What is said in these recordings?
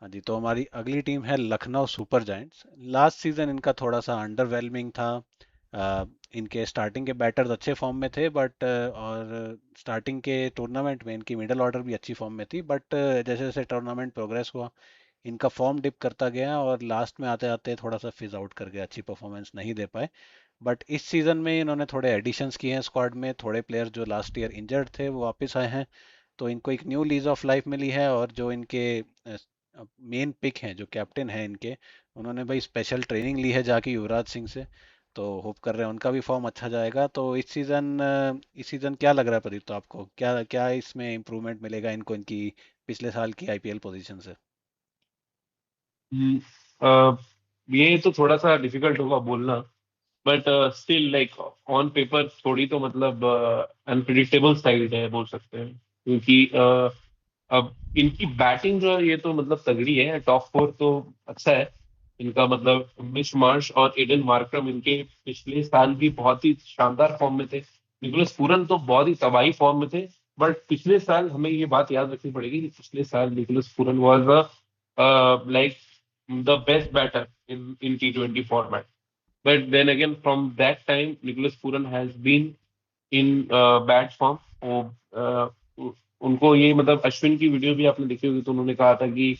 हाँ जी, तो हमारी अगली टीम है Lucknow super giants. Last season इनका थोड़ा सा अंडरवेलमिंग था। इनके स्टार्टिंग के बैटर्स अच्छे फॉर्म में थे, बट और स्टार्टिंग के टूर्नामेंट में इनकी मिडल ऑर्डर भी अच्छी फॉर्म में थी, बट जैसे जैसे टूर्नामेंट प्रोग्रेस हुआ इनका फॉर्म डिप करता गया और लास्ट में आते आते थोड़ा सा फिज आउट कर गया, अच्छी परफॉर्मेंस नहीं दे पाए। बट इस सीजन में इन्होंने थोड़े एडिशंस किए हैं स्क्वाड में, थोड़े प्लेयर जो लास्ट ईयर इंजर्ड थे वो वापस आए हैं। तो इनको एक न्यू लीज ऑफ लाइफ मिली है, और जो इनके मेन पिक हैं, जो कैप्टन है इनके, उन्होंने भाई स्पेशल ट्रेनिंग ली है जाके युवराज सिंह से। तो होप कर रहे हैं उनका भी फॉर्म अच्छा जाएगा। तो इस सीजन क्या लग रहा है प्रदीप, तो आपको क्या क्या इसमें इम्प्रूवमेंट मिलेगा इनको इनकी पिछले साल की आईपीएल पोजीशन से? हम्म, अ, ये तो थोड़ा सा डिफिकल्ट होगा बोलना, but still like on paper थोड़ी तो मतलब अनप्रिडिक्टेबल साइड है बोल सकते हैं, क्योंकि अब इनकी बैटिंग जो है ये तो मतलब तगड़ी है। टॉप फोर तो अच्छा है इनका, मतलब मिच मार्श और एडन मार्करम इनके पिछले साल भी बहुत ही शानदार फॉर्म में थे। निकोलस पूरन तो बहुत ही तबाही फॉर्म में थे, बट पिछले साल हमें ये बात याद रखनी पड़ेगी कि पिछले साल Nicholas Pooran was like the best batter in T20 format. But then again, from that time, Nicholas Puran has been in bad form. वो उनको ये मतलब अश्विन की वीडियो भी आपने देखी होगी, तो उन्होंने कहा था कि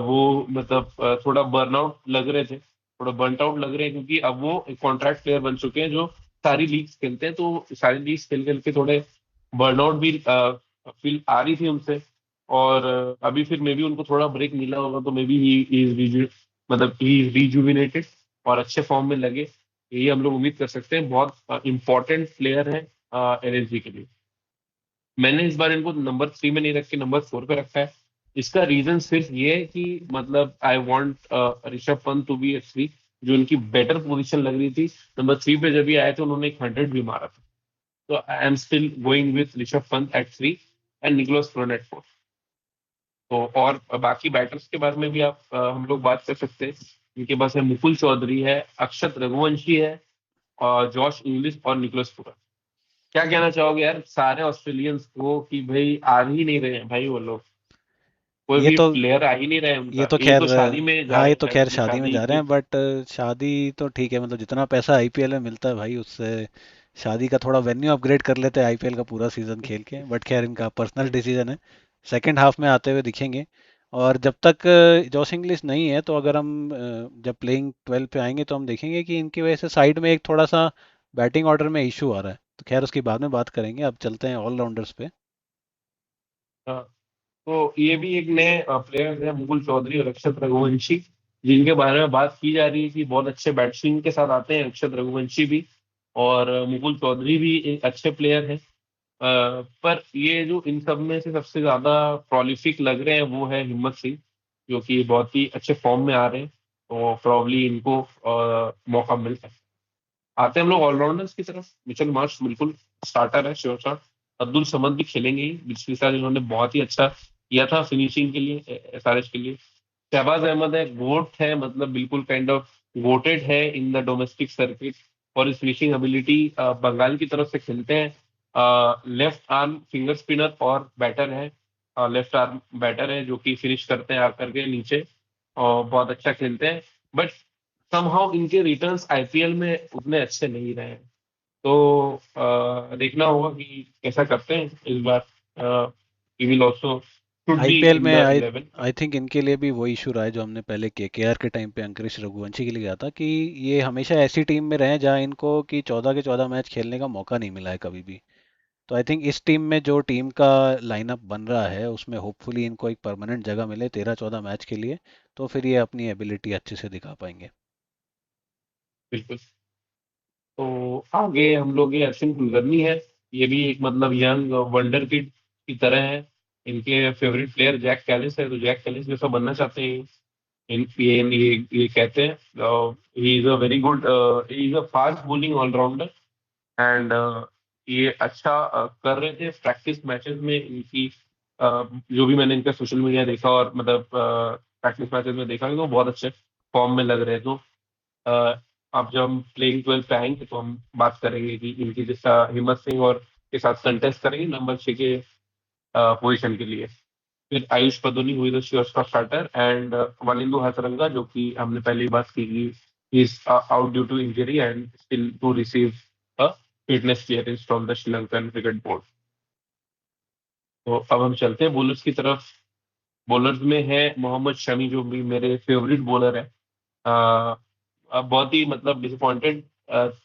वो मतलब थोड़ा बर्नआउट लग रहे थे, थोड़ा बर्नट आउट लग रहे हैं, क्योंकि अब वो एक कॉन्ट्रैक्ट प्लेयर बन चुके हैं जो सारी लीग्स खेलते हैं। तो सारी लीग्स खेल खेल के थोड़े बर्नआउट भी फील आ रही थी उनसे। और अभी फिर मे बी उनको थोड़ा ब्रेक मिला होगा, तो मे बी ही इज मतलब ही इज रिजुविनेटेड और अच्छे फॉर्म में लगे। यही हम लोग उम्मीद कर सकते हैं। बहुत इंपॉर्टेंट प्लेयर है एनएसजी के लिए। मैंने इस बार इनको नंबर 3 में नहीं रख के नंबर 4 पे रखा है। इसका रीजन सिर्फ ये है कि मतलब I want Rishabh Pant to be at 3, जो उनकी बेटर पोजीशन लग रही थी। नंबर 3 पे जब ये आए थे उन्होंने एक 100 भी मारा था। तो I am still going with Rishabh Pant at 3 and Nicholas Pooran at 4। तो और बाकी बैटर्स के बारे में भी आप हम लोग बात कर सकते हैं। इनके पास है मुकुल चौधरी है, अक्षत रघुवंशी है, और जॉश इंग्लिश और निकोलस पुरन। क्या कहना चाहोगे यार सारे ऑस्ट्रेलियंस को कि भाई आ ही नहीं रहे हैं भाई वो लोग, कोई ये भी तो प्लेयर आ ही नहीं रहा है ये उनका। तो ये खैर तो शादी में जा हाँ, रहे ये हैं, तो शायद खैर अपनी शादी में शादी जा रहे कोई। हैं, बट शादी तो ठीक है, मतलब जितना पैसा आईपीएल में मिलता है भाई, उससे शादी का थोड़ा वेन्यू अपग्रेड कर लेते हैं आईपीएल का पूरा सीजन खेल के। बट खैर इनका पर्सनल डिसीजन है। सेकंड हाफ में आते हुए दिखेंगे। और जब तक जॉस इंग्लिश नहीं है, तो अगर हम जब प्लेइंग 12 पे आएंगे तो हम देखेंगे कि इनकी वजह से साइड में एक थोड़ा सा बैटिंग ऑर्डर में इशू आ रहा है। तो खैर उसकी बाद में बात करेंगे, अब चलते हैं ऑलराउंडर्स पे। हाँ, तो ये भी एक नए प्लेयर है, मुकुल चौधरी और अक्षत रघुवंशी, जिनके बारे में बात की जा रही है कि बहुत अच्छे बैट्समैन के साथ आते हैं अक्षत रघुवंशी भी। और मुकुल चौधरी भी एक अच्छे प्लेयर हैं। पर ये जो इन सब में से सबसे ज्यादा प्रोलिफिक लग रहे हैं वो है हिम्मत सिंह, जो कि बहुत ही अच्छे फॉर्म में आ रहे हैं। तो प्रॉब्ली इनको मौका मिल सकता है। आते हैं हम लोग ऑलराउंडर्स की तरफ। मिचेल मार्श बिल्कुल स्टार्टर है, श्योर शॉट। अब्दुल समद भी खेलेंगे ही, पिछले साल इन्होंने बहुत ही अच्छा किया था फिनिशिंग के लिए, एसआरएच के लिए। शहबाज अहमद है, गोट है, मतलब बिल्कुल काइंड ऑफ गोटेड है इन द डोमेस्टिक सर्किट। और इस फिनिशिंग एबिलिटी, बंगाल की तरफ से खेलते हैं, लेफ्ट आर्म फिंगर स्पिनर और बैटर है। लेफ्ट आर्म बैटर है जो कि फिनिश करते हैं आकर के नीचे, और बहुत अच्छा खेलते हैं। बट समहाउ इनके रिटर्न्स आईपीएल में उतने अच्छे नहीं रहे हैं। तो देखना होगा कि कैसा करते हैं इस बार। He will also should be IPL in में द आई 11। आई थिंक इनके लिए भी वही इशू रहा है जो हमने पहले केकेआर के टाइम पे अंकुरिश रघुवंशी के लिए कहा था, कि ये हमेशा ऐसी टीम में रहे जहां इनको कि 14 के 14 मैच खेलने का मौका नहीं मिला है कभी भी। तो आई थिंक इस टीम में जो टीम का लाइनअप बन रहा है उसमें होपफुली इनको एक परमानेंट जगह मिले 13-14 मैच के लिए। तो फिर ये अपनी एबिलिटी अच्छे से दिखा पाएंगे। बिल्कुल। तो आगे हम लोग ये अश्विन कुलकर्णी है। ये भी एक मतलब यंग वंडर किड की तरह है। इनके फेवरेट प्लेयर जैक कैलिस है, तो जैक कैलिस जैसा बनना चाहते हैं। ये कहते हैं he is a very good, he is a fast bowling allrounder. And ये अच्छा कर रहे थे प्रैक्टिस मैचेस में इनकी। जो भी मैंने इनका सोशल मीडिया देखा और मतलब प्रैक्टिस मैचेस में देखा कि वो बहुत अच्छे फॉर्म में लग रहे हैं। तो अ, अब जब हम प्लेइंग 12 पे आएंगे तो हम बात करेंगे कि इनकी जैसा हिम्मत सिंह और के साथ कंटेस्ट करेंगे नंबर 6 के पोजीशन के लिए। फिर आयुष पदोनी हुई the sure starter, and Wanindu Hasaranga, जो कि हमने पहले ही बात की is out due to injury and still to receive a fitness clearance from the Sri Lankan cricket board. तो अब हम चलते हैं बॉलर्स की तरफ। बॉलर्स में है मोहम्मद शमी, जो भी मेरे फेवरेट बॉलर है। बहुत ही मतलब डिसअपॉइंटेड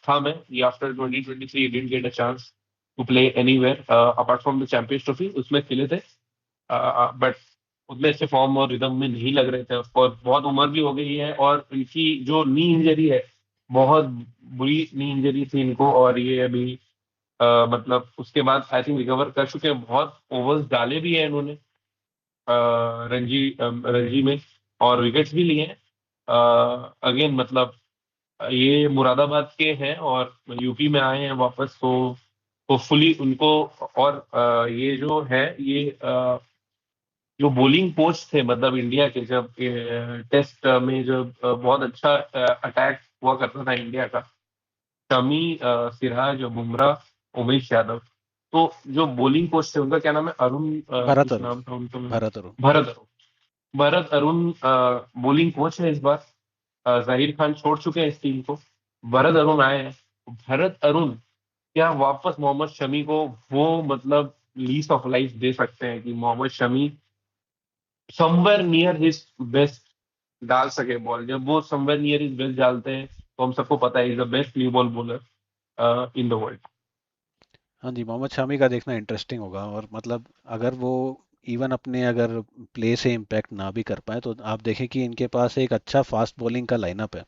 था मैं ये after 2023 didn't get a chance to play anywhere apart from the Champions Trophy, उसमें खेले थे बट उतने अच्छे फॉर्म और रिदम में नहीं लग रहे थे। और बहुत उम्र भी हो गई है, और इनकी जो नी इंजरी है, बहुत बुरी नी इंजरी थी इनको, और ये अभी मतलब उसके बाद आई थिंक रिकवर कर चुके हैं। बहुत ओवर्स डाले भी हैं इन्होंने रणजी में, और विकेट्स भी लिए हैं। अगेन मतलब ये मुरादाबाद के हैं और यूपी में आए हैं वापस, तो होपफुली उनको, और ये जो है ये जो बॉलिंग कोच थे मतलब इंडिया के, जब टेस्ट में जब बहुत अच्छा अटैक हुआ करता था इंडिया का, शमी, सिराज, बुमराह, उमेश यादव। तो जो बॉलिंग कोच थे उनका क्या नाम है, अरुण भरत कुछ अरुण। नाम था उनका, भरत अरुण। भरत अरुण। भरत अरुण बॉलिंग कोच है इस बार। जाहिर खान छोड़ चुके हैं इस टीम को, भरत अरुण आए हैं। भरत अरुण क्या वापस मोहम्मद शमी को वो मतलब लीज ऑफ लाइफ दे सकते हैं कि Mohammed Shami somewhere near his best डाल सके बॉल। जब वो समवेयर नियर हिज बेस्ट डालते हैं तो हम सबको पता है is the best new ball bowler in the world. हाँ जी, मोहम्मद शामी का देखना इंटरेस्टिंग होगा। और मतलब अगर वो इवन अपने अगर प्ले से इम्पैक्ट ना भी कर पाए तो आप देखें कि इनके पास एक अच्छा फास्ट बॉलिंग का लाइनअप है।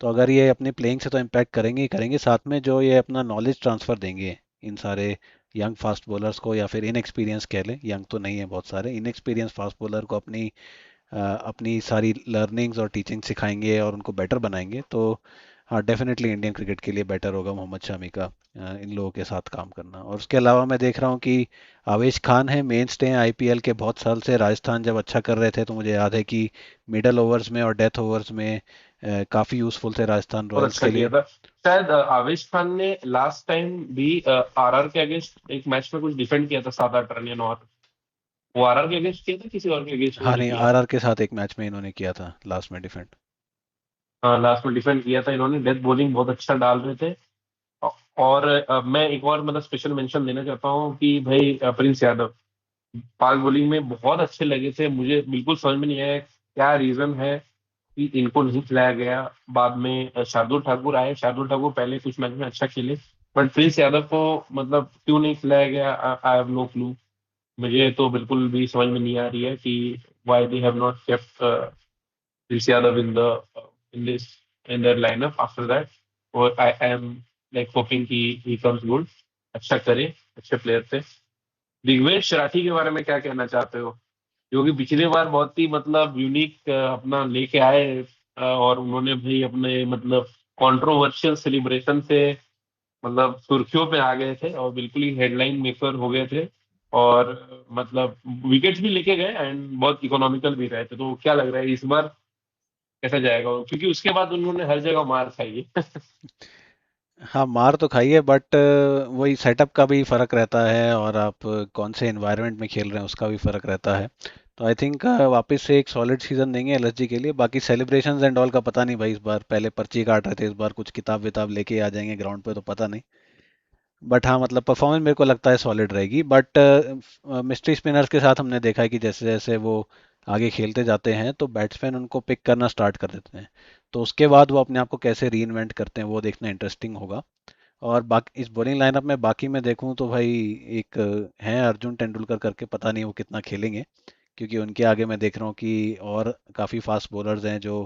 तो अगर ये अपने प्लेइंग से तो इम्पैक्ट करेंगे ही करेंगे, साथ में जो ये अपना नॉलेज ट्रांसफ़र देंगे इन सारे यंग फास्ट बॉलर्स को, या फिर इनएक्सपीरियंस कह लें, यंग तो नहीं है बहुत सारे, इनएक्सपीरियंस फास्ट बॉलर को अपनी सारी लर्निंग्स और टीचिंग सिखाएंगे और उनको बेटर बनाएंगे। तो हाँ, डेफिनेटली इंडियन क्रिकेट के लिए बेटर होगा मोहम्मद शमी का इन लोगों के साथ काम करना। और उसके अलावा मैं देख रहा हूँ कि आवेश खान है, मेन स्टे हैं आईपीएल के बहुत साल से। राजस्थान जब अच्छा कर रहे थे तो मुझे याद है कि मिडल ओवर्स में और डेथ ओवर्स में काफ़ी यूज़फुल थे राजस्थान बहुत रॉयल्स अच्छा के किया लिए। था। शायद आवेश खान ने लास्ट टाइम भी आरआर के अगेंस्ट एक मैच में कुछ डिफेंड किया था, 7-8 रन या 9 रन। वो आरआर के अगेंस्ट किया था, किसी और के अगेंस्ट हाँ उन्होंने नहीं, किया था। आरआर के साथ एक मैच में इन्होंने किया था लास्ट में डिफेंड। हाँ, लास्ट में डिफेंड किया था इन्होंने। डेथ बॉलिंग बहुत अच्छा डाल रहे थे। और मैं एक और मतलब स्पेशल मेंशन देना चाहता हूँ कि भाई प्रिंस यादव फास्ट बॉलिंग में बहुत अच्छे लगे थे। मुझे बिल्कुल समझ में नहीं आया क्या रीजन है कि इनको नहीं खिलाया गया। बाद में शार्दुल ठाकुर आए, शार्दुल ठाकुर पहले कुछ मैच में अच्छा खेले, बट प्रिंस यादव को मतलब क्यों नहीं खिलाया गया, आई हैव नो क्लू। मुझे तो बिल्कुल भी समझ में नहीं आ रही है कि why they have not kept Prince Yadav in this in their lineup after that. और आई एम लाइक होपिंग कि ही कम्स गुड, अच्छा करे, अच्छे प्लेयर थे। दिग्वेश शराठी के बारे में क्या कहना चाहते हो, जो कि पिछले बार बहुत ही मतलब यूनिक अपना लेके आए, और उन्होंने भी अपने मतलब कंट्रोवर्शियल सेलिब्रेशन से मतलब सुर्खियों पे आ गए थे और बिल्कुल ही हेडलाइन मेकर हो गए थे। और मतलब विकेट्स भी लेके गए एंड बहुत इकोनॉमिकल भी रहे थे। तो क्या लग रहा है इस बार कैसा जाएगा, क्योंकि उसके बाद उन्होंने हर जगह मार खाई है। हाँ, मार तो खाई है, बट वही सेटअप का भी फर्क रहता है और आप कौन से एनवायरनमेंट में खेल रहे हैं उसका भी फर्क रहता है। तो आई थिंक वापस से एक सॉलिड सीजन देंगे एलएसजी के लिए। बाकी सेलिब्रेशंस एंड ऑल का पता नहीं भाई, इस बार पहले पर्ची काट रहे थे, इस बार कुछ किताब विताब लेके आ जाएंगे ग्राउंड पे, तो पता नहीं। बट हाँ, मतलब परफॉर्मेंस मेरे को लगता है सॉलिड रहेगी। बट मिस्ट्री स्पिनर्स के साथ हमने देखा है कि जैसे जैसे वो आगे खेलते जाते हैं तो बैट्समैन उनको पिक करना स्टार्ट कर देते हैं। तो उसके बाद वो अपने आप को कैसे री इन्वेंट करते हैं वो देखना इंटरेस्टिंग होगा। और बाकी इस बॉलिंग लाइनअप में बाकी मैं देखूं तो भाई एक हैं अर्जुन तेंदुलकर करके, पता नहीं वो कितना खेलेंगे, क्योंकि उनके आगे मैं देख रहा हूँ कि और काफ़ी फास्ट बॉलर्स हैं जो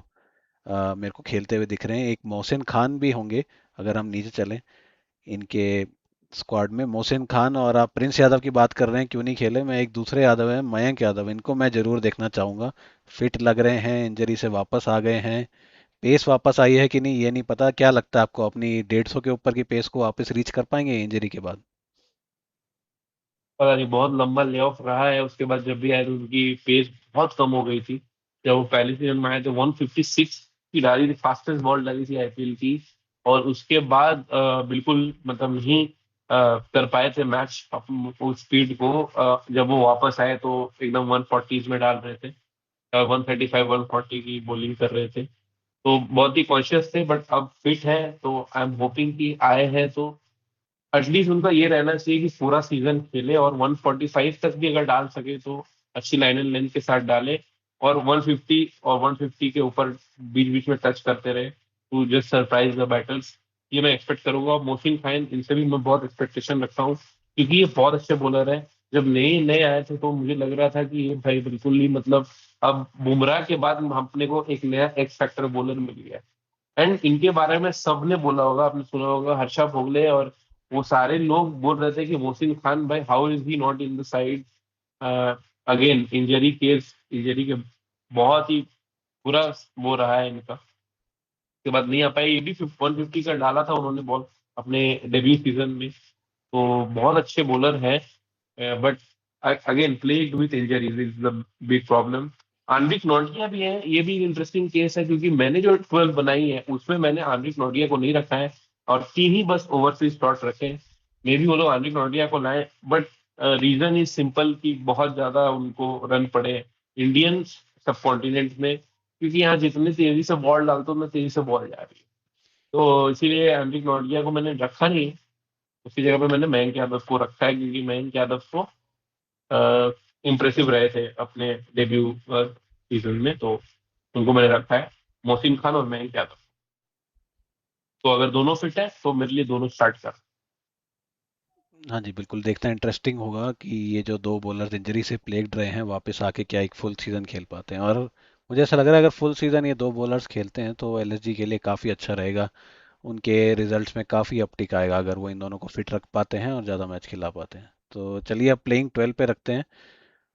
मेरे को खेलते हुए दिख रहे हैं। एक मोहसिन खान भी होंगे अगर हम नीचे चलें इनके स्क्वाड में। मोहसिन खान, और आप प्रिंस यादव की बात कर रहे हैं क्यों नहीं खेले, मैं एक दूसरे यादव हैं मयंक यादव, इनको मैं जरूर देखना चाहूंगा। फिट लग रहे हैं, इंजरी से वापस आ गए हैं। पेस वापस आई है कि नहीं ये नहीं पता, क्या लगता है आपको अपनी 150 के ऊपर की पेस को वापस रीच कर पाएंगे इंजरी के बाद? पता नहीं, बहुत लंबा ले ऑफ रहा है। उसके बाद जब भी आए तो उनकी पेस बहुत कम हो गई थी। जब वो पहले सीजन में आए थे 156 की डाली थी, फास्टेस्ट बॉल डाली थी आईपीएल की। और उसके बाद बिल्कुल मतलब नहीं कर पाए थे मैच उस स्पीड को। जब वो वापस आए तो एकदम 140 में डाल रहे थे, 135 140 की बॉलिंग कर रहे थे। तो बहुत ही कॉन्शियस थे, बट अब फिट है तो आई एम होपिंग कि आए हैं तो एटलीस्ट उनका ये रहना चाहिए कि पूरा सीजन खेले, और 145 तक भी अगर डाल सके तो अच्छी लाइन एंड लेंथ के साथ डाले, और 150 और 150 के ऊपर बीच बीच में टच करते रहे to just surprise the batters. ये मैं एक्सपेक्ट करूंगा। और मोहसिन खान, इनसे भी मैं बहुत एक्सपेक्टेशन रखता हूँ, क्योंकि ये बहुत अच्छे बॉलर है। जब नए नए आए थे तो मुझे लग रहा था कि ये भाई बिल्कुल ही मतलब, अब बुमराह के बाद अपने को एक नया एक्स फैक्टर बॉलर मिल गया। एंड इनके बारे में सबने बोला होगा, आपने सुना होगा, हर्षा भोगले और वो सारे लोग बोल रहे थे कि मोहसिन खान भाई, how is he not in the side. Again injury case, injury के बहुत ही बुरा वो रहा है इनका, उसके बाद नहीं आ पाए। ये भी 150 का डाला था उन्होंने बॉल अपने डेब्यू सीजन में। तो बहुत अच्छे बॉलर हैं, but again plagued with injuries is the big problem. Anrich Nortje भी है, ये भी इंटरेस्टिंग केस है, क्योंकि मैंने जो 12 बनाई है उसमें मैंने आंद्रिक नोटिया को नहीं रखा है, और 3 ही बस ओवरसीज स्लॉट रखे हैं। मे भी वो लोग आंद्रिक नोटिया को लाए, बट रीजन इज सिंपल कि बहुत ज्यादा उनको रन पड़े इंडियन सब कॉन्टिनेंट में, क्योंकि यहाँ जितनी तेजी से बॉल डालते उतना तेजी से बॉल जा रही है। तो इसीलिए एंड्रिक नोटिया को मैंने रखा नहीं है। उसकी जगह पे मैंने मयंक यादव को रखा है, क्योंकि मयंक यादव को इम्प्रेसिव रहे थे अपने डेब्यू सीजन में, तो उनको मैंने रखा है, मोहसिन खान और मयंक यादव। तो अगर दोनों फिट है तो मेरे लिए दोनों स्टार्ट कर। हाँ जी, बिल्कुल देखना इंटरेस्टिंग होगा कि ये जो दो बॉलर इंजरी से प्लेग्ड रहे हैं वापस आके क्या एक फुल सीजन खेल पाते हैं। और मुझे ऐसा लग रहा है अगर फुल सीजन ये दो बॉलर्स खेलते हैं तो एलएसजी के लिए काफ़ी अच्छा रहेगा। उनके रिजल्ट्स में काफ़ी अपटिक आएगा अगर वो इन दोनों को फिट रख पाते हैं और ज़्यादा मैच खिला पाते हैं। तो चलिए अब प्लेइंग 12 पे रखते हैं।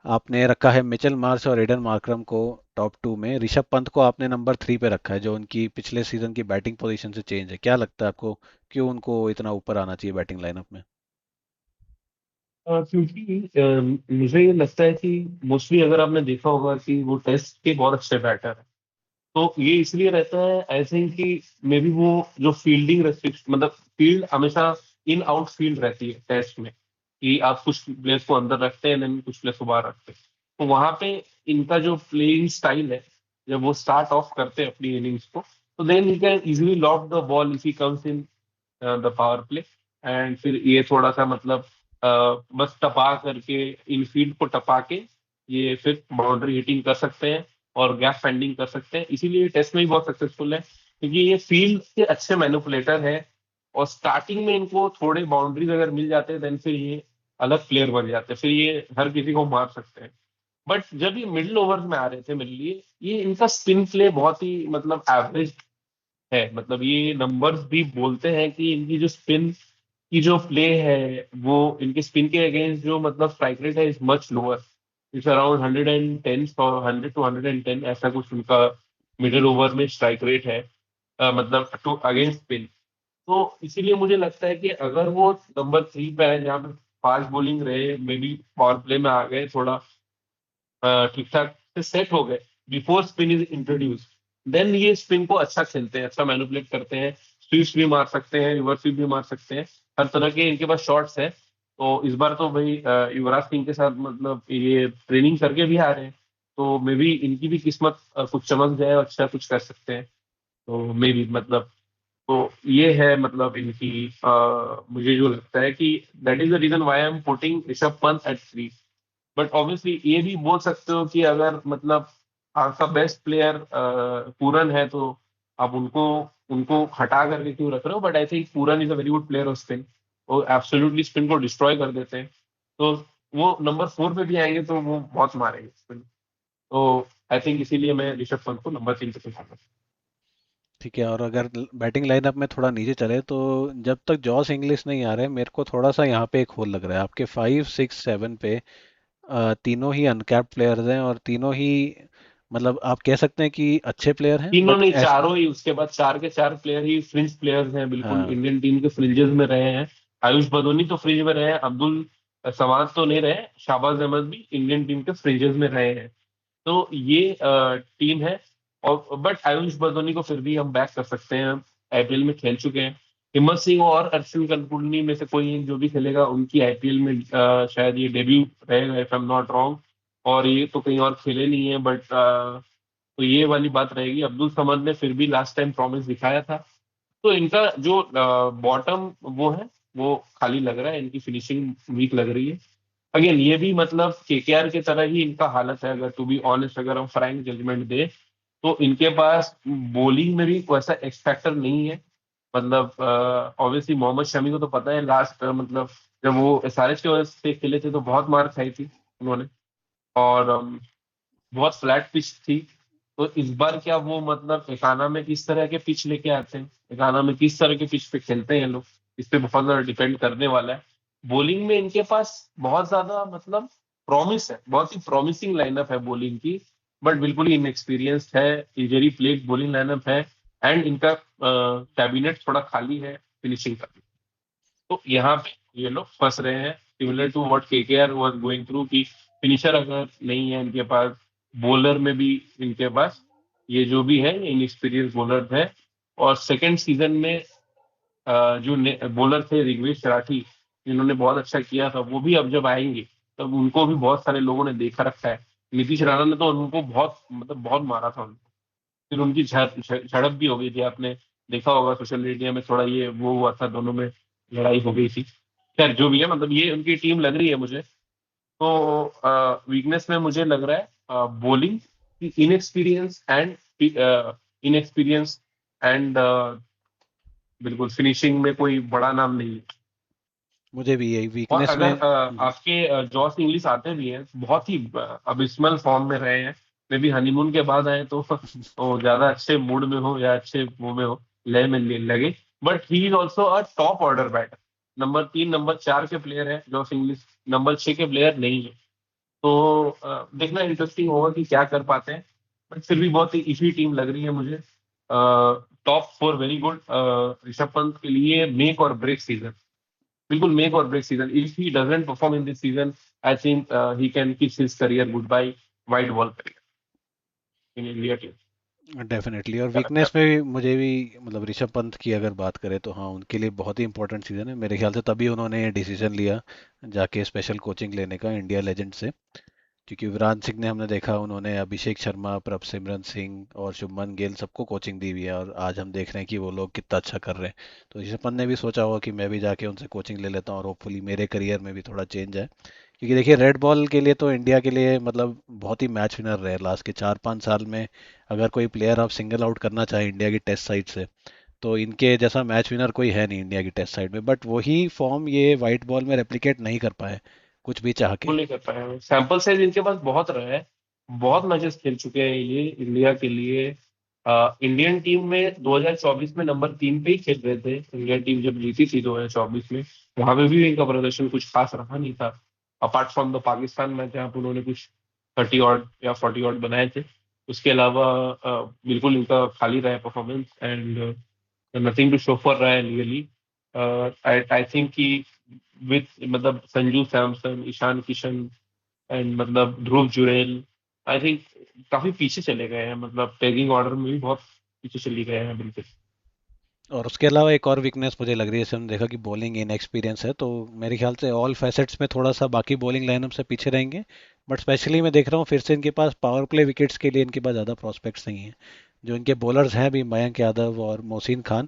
आपने रखा है मिचेल मार्श और एडन मार्करम को टॉप 2 में। ऋषभ पंत को आपने नंबर 3 पे रखा है जो उनकी पिछले सीजन की बैटिंग पोजीशन से चेंज है। क्या लगता है आपको, क्यों उनको इतना ऊपर आना चाहिए बैटिंग लाइनअप में? क्योंकि मुझे ये लगता है कि मोस्टली अगर आपने देखा होगा कि वो टेस्ट के बहुत अच्छे बैटर हैं, तो ये इसलिए रहता है आई थिंक कि मे बी वो जो फील्डिंग रेस्ट्रिक्शन, मतलब फील्ड हमेशा इन आउट फील्ड रहती है टेस्ट में, कि आप कुछ प्लेयर्स को अंदर रखते हैं देन कुछ प्लेयर्स को बाहर रखते हैं। तो वहां पे इनका जो प्लेइंग स्टाइल है, जब वो स्टार्ट ऑफ करते हैं अपनी इनिंग्स को, तो then he can easily lock the ball if he comes in the power play. And फिर ये थोड़ा सा मतलब बस टपा करके, इनफील्ड को टपा के ये फिर बाउंड्री हिटिंग कर सकते हैं और गैप फेंडिंग कर सकते हैं। इसीलिए टेस्ट में भी बहुत सक्सेसफुल है, क्योंकि ये फील्ड के अच्छे मैनिपुलेटर है। और स्टार्टिंग में इनको थोड़े बाउंड्रीज अगर मिल जाते हैं देन फिर ये अलग प्लेयर बन जाते हैं, फिर ये हर किसी को मार सकते हैं। बट जब ये मिडिल ओवर्स में आ रहे थे मेरे लिए, ये इनका स्पिन प्ले बहुत ही मतलब एवरेज है। मतलब ये नंबर्स भी बोलते हैं कि इनकी जो स्पिन की जो प्ले है, वो इनके स्पिन के अगेंस्ट जो मतलब स्ट्राइक रेट है is much lower. It's around 110, 100 to 110, ऐसा कुछ उनका मिडिल ओवर में स्ट्राइक रेट है, मतलब टू अगेंस्ट स्पिन। तो इसीलिए मुझे लगता है कि अगर वो नंबर 3 पे है, जहाँ पे फास्ट बॉलिंग रहे, मे बी पावर प्ले में आ गए थोड़ा ठीक ठाक से सेट हो गए before spin is introduce, then ये स्पिन को अच्छा खेलते हैं, अच्छा मैनिपुलेट करते हैं। स्वीप्स भी मार सकते हैं, रिवर्स स्वीप भी मार सकते हैं, हर तरह के इनके पास शॉट्स हैं। तो इस बार तो भाई युवराज सिंह के साथ मतलब ये ट्रेनिंग करके भी आ रहे हैं, तो मे बी इनकी भी किस्मत कुछ चमक जाए और अच्छा कुछ कर सकते हैं। तो मे बी मतलब, तो ये है मतलब इनकी मुझे जो लगता है कि that is the reason why I am putting Rishabh Pant at 3। But obviously ये भी बोल सकते हो कि अगर मतलब आपका बेस्ट प्लेयर पूरन है, तो आप उनको उनको हटा करके क्यों रख रहे हो। But I think Pooran is a very good player of spin, वो एब्सोल्युटली स्पिन को डिस्ट्रॉय कर देते हैं। तो वो नंबर 4 पे भी आएंगे तो वो बहुत मारेंगे स्पिन। तो आई थिंक इसीलिए मैं ऋषभ पंत को नंबर 3 पे रखूंगा। ठीक है, और अगर बैटिंग लाइनअप में थोड़ा नीचे चले तो जब तक जॉस इंग्लिश नहीं आ रहे मेरे को थोड़ा सा यहाँ पे एक होल लग रहा है। आपके 5 6 7 पे तीनों ही अनकैप्ड प्लेयर्स हैं और तीनों ही मतलब आप कह सकते हैं कि अच्छे प्लेयर हैं तीनों बट नहीं, ऐसे। चारों ही, उसके बाद 4 के 4 प्लेयर ही फ्रिंज प्लेयर्स हैं, बिल्कुल हाँ। इंडियन टीम के फ्रिंजेस में रहे हैं। आयुष बदोनी तो फ्रिंज में रहे हैं, अब्दुल समाद तो नहीं रहे, शाहबाज अहमद भी इंडियन टीम के फ्रिंजेस में रहे हैं। तो ये टीम है। और बट आयुष बदोनी को फिर भी हम बैक कर सकते हैं, आईपीएल में खेल चुके हैं, हिम्मत सिंह और अर्शुन कलकुलनी में से कोई एक जो भी खेलेगा उनकी आईपीएल में शायद ये डेब्यू रहेगा, if I am not wrong. और ये तो कहीं और खेले नहीं है, बट तो ये वाली बात रहेगी। अब्दुल समद ने फिर भी लास्ट टाइम प्रॉमिस दिखाया था। तो इनका जो बॉटम वो है, वो खाली लग रहा है, इनकी फिनिशिंग वीक लग रही है। अगेन ये भी मतलब केकेआर की तरह ही इनका हालत है, अगर टू बी ऑनेस्ट, अगर हम फ्रैंक जजमेंट दे तो इनके पास बॉलिंग में भी वैसा एक्स फैक्टर नहीं है। मतलब ऑब्वियसली मोहम्मद शमी को तो पता है, लास्ट मतलब जब वो एसआरएच की वजह से खेले थे तो बहुत मार खाई थी उन्होंने। और बहुत फ्लैट पिच थी। तो इस बार क्या वो मतलब एकाना में किस तरह के पिच लेके आते हैं, एकाना में किस तरह के पिच पे खेलते हैं ये लोग, इस पे बहुत ज्यादा डिपेंड करने वाला है। बॉलिंग में इनके पास बहुत ज्यादा मतलब प्रॉमिस है, बहुत ही प्रॉमिसिंग लाइनअप है बॉलिंग की। बट बिल्कुल ही इनएक्सपीरियंस्ड है, इंजरी प्लेग बॉलिंग लाइनअप है। एंड इनका कैबिनेट थोड़ा खाली है फिनिशिंग का। तो यहाँ पे ये लोग फंस रहे हैं, similar to what KKR was going through, कि फिनिशर अगर नहीं है इनके पास, बॉलर में भी इनके पास ये जो भी है इनएक्सपीरियंस बॉलर है। और सेकंड सीजन में जो बॉलर थे ऋग्वेश राठी, जिन्होंने बहुत अच्छा किया था, वो भी अब जब आएंगे तब उनको भी बहुत सारे लोगों ने देखा रखा है। नीतीश राणा ने तो उनको बहुत मतलब बहुत मारा था उनको। फिर उनकी झड़प भी हो गई थी, आपने देखा होगा सोशल मीडिया में, थोड़ा ये वो हुआ था, दोनों में लड़ाई हो गई थी। खैर जो भी है, मतलब ये उनकी टीम लग रही है मुझे। तो वीकनेस में मुझे लग रहा है बॉलिंग की इनएक्सपीरियंस एंड इनएक्सपीरियंस एंड बिल्कुल फिनिशिंग में कोई बड़ा नाम नहीं है। मुझे भी यही और वीकनेस में। अगर आपके जॉस इंग्लिश आते भी हैं, बहुत ही अबिस्मल फॉर्म में रहे हैं। मे भी हनीमून के बाद आए तो वो ज्यादा अच्छे मूड में हो या अच्छे वो में हो, लय में लगे। But he is also a top order batter. Number 3 number 4 के प्लेयर है जॉस इंग्लिश, नंबर 6 के प्लेयर नहीं है। तो देखना इंटरेस्टिंग होगा कि क्या कर पाते हैं। बट फिर भी बहुत ही इजी टीम लग रही है मुझे। Top 4 very good. Rishabh Pant के लिए मेक और ब्रेक सीजन, बिल्कुल मेक और break season. If he doesn't perform in this season, I think he can kiss his career goodbye, wide ball career in India team. Definitely, और क्या लगता है weakness में भी मुझे भी मतलब ऋषभ पंत की अगर बात करें तो हाँ, उनके लिए बहुत ही इंपॉर्टेंट सीजन है मेरे ख्याल से, तभी उन्होंने डिसीजन लिया जाके स्पेशल कोचिंग लेने का इंडिया लेजेंड से। क्योंकि युवराज सिंह ने हमने देखा, उन्होंने अभिषेक शर्मा, प्रभसिमरन सिंह और शुभमन गिल सबको कोचिंग दी हुई है, और आज हम देख रहे हैं कि वो लोग कितना अच्छा कर रहे हैं। तो ऋषभ पंत ने भी सोचा होगा कि मैं भी जाके उनसे कोचिंग ले लेता हूँ और होपफुली मेरे करियर में भी थोड़ा चेंज आए। क्योंकि देखिए, रेड बॉल के लिए तो इंडिया के लिए मतलब बहुत ही मैच विनर रहे लास्ट के 4-5 साल में। अगर कोई प्लेयर आप सिंगल आउट करना चाहे इंडिया की टेस्ट साइड से, तो इनके जैसा मैच विनर कोई है नहीं इंडिया की टेस्ट साइड में। बट वही फॉर्म ये वाइट बॉल में रेप्लिकेट नहीं कर पाए, कुछ भी चाह वो के। नहीं कर पाए हैं, सैंपल साइज इनके पास बहुत रहा है। बहुत मैचेस खेल चुके हैं ये इंडिया के लिए। इंडियन टीम में 2024 में नंबर 3 पे ही खेल रहे थे। इंडियन टीम जब जीती थी 2024 में, वहां पे भी इनका प्रदर्शन कुछ खास रहा नहीं था, apart from the Pakistan match जहाँ पे उन्होंने कुछ 30 ऑड या 40 ऑड बनाए थे। उसके अलावा बिल्कुल इनका खाली रहा है performance, and nothing to show for रहा है रियली। आई आई थिंक कि विथ मतलब संजू सैमसन, ईशान किशन एंड मतलब ध्रुव जुरैल, आई थिंक काफी पीछे चले गए हैं, मतलब टैगिंग ऑर्डर में भी बहुत पीछे चली गए हैं बिल्कुल। और उसके अलावा एक और वीकनेस मुझे लग रही है, जैसे हमने देखा कि बॉलिंग इनएक्सपीरियंस है, तो मेरे ख्याल से ऑल फैसेट्स में थोड़ा सा बाकी बॉलिंग लाइनअप से पीछे रहेंगे। बट स्पेशली मैं देख रहा हूँ फिर से इनके पास पावर प्ले विकेट्स के लिए इनके पास ज़्यादा प्रॉस्पेक्ट्स नहीं है। जो इनके बॉलर्स हैं भी, मयंक यादव और मोहसिन खान,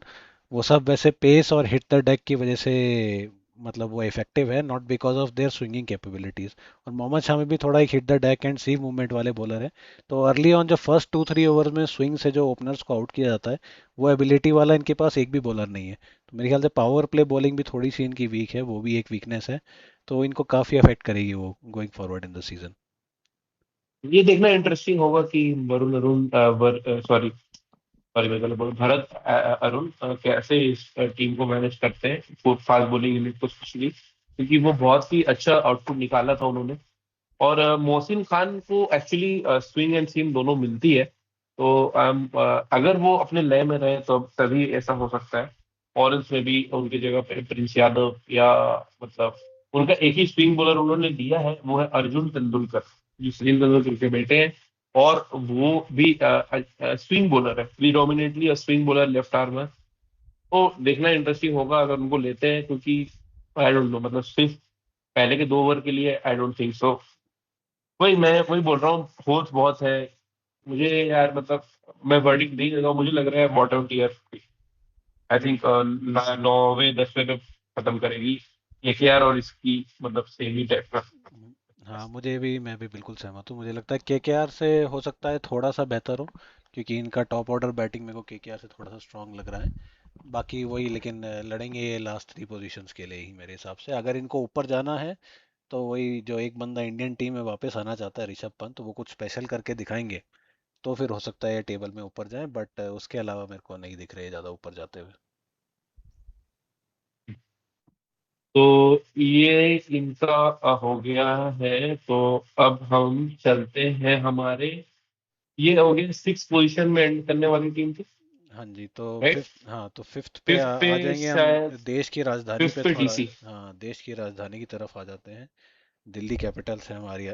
वो सब वैसे पेस और हिट द डेक की वजह से मतलब वो इफेक्टिव है, not because of their swinging capabilities. और मोहम्मद शामी भी थोड़ा एक hit the deck and seam movement वाले बॉलर है। तो अर्ली ऑन जो फर्स्ट 2-3 ओवर में स्विंग से जो ओपनर्स को आउट किया जाता है, वो एबिलिटी वाला इनके पास एक भी बॉलर नहीं है। तो मेरे ख्याल से पावर प्ले बॉलिंग भी थोड़ी सी इनकी वीक है, वो भी एक वीकनेस है। तो इनको काफी अफेक्ट करेगी वो going forward in the season. ये देखना इंटरेस्टिंग होगा कि वरुण अरुण सॉरी सॉरी मैं गलत बोला, भरत अरुण कैसे इस टीम को मैनेज करते हैं, फास्ट बॉलिंग यूनिट को स्पेशली, क्योंकि वो बहुत ही अच्छा आउटपुट निकाला था उन्होंने। और मोहसिन खान को एक्चुअली स्विंग एंड सीम दोनों मिलती है। तो अगर वो अपने लय में रहे तो तभी ऐसा हो सकता है। ऑरेंज में भी उनकी जगह पे प्रिंस यादव, या मतलब उनका एक ही स्विंग बॉलर उन्होंने दिया है, वो है अर्जुन तेंदुलकर, जो सचिन तेंदुलकर के बेटे हैं। और वो भी स्विंग बॉलर है, predominantly swing bowler, left armour. वो देखना इंटरेस्टिंग होगा अगर उनको लेते हैं, क्योंकि आई डोंट नो, मतलब सिर्फ पहले के 2 ओवर के लिए आई डोंट थिंक सो। वही बोल रहा हूँ, होप्स बहुत है मुझे यार, मतलब मैं वर्डिक्ट नहीं देता हूँ, मुझे लग रहा है बॉटम टीयर, आई थिंक 9वें 10वें पे खत्म करेगी केकेआर, और इसकी मतलब सेम ही टाइप का। हाँ, मैं भी बिल्कुल सहमत हूँ। मुझे लगता है केकेआर से हो सकता है थोड़ा सा बेहतर हो, क्योंकि इनका टॉप ऑर्डर बैटिंग मेरे को केकेआर से थोड़ा सा स्ट्रांग लग रहा है। बाकी वही, लेकिन लड़ेंगे ये लास्ट 3 पोजीशंस के लिए ही मेरे हिसाब से। अगर इनको ऊपर जाना है तो वही, जो एक बंदा इंडियन टीम में वापस आना चाहता है, ऋषभ पंत, वो कुछ स्पेशल करके दिखाएंगे तो फिर हो सकता है ये टेबल में ऊपर जाए, बट उसके अलावा मेरे को नहीं दिख रहे ज़्यादा ऊपर जाते हुए। तो ये इनका हो गया है, तो अब हम चलते हैं हमारे, ये हो गए 6 पोजीशन में एंड करने वाली टीम थी, हाँ जी, तो राइट। फिफ्थ, हाँ तो फिफ्थ पे फिफ्थ पे आ जाएंगे हम। शायद, देश की राजधानी फिफ्थ पे पे थोड़ा, डीसी। हाँ देश की राजधानी की तरफ आ जाते हैं। दिल्ली कैपिटल्स है हमारी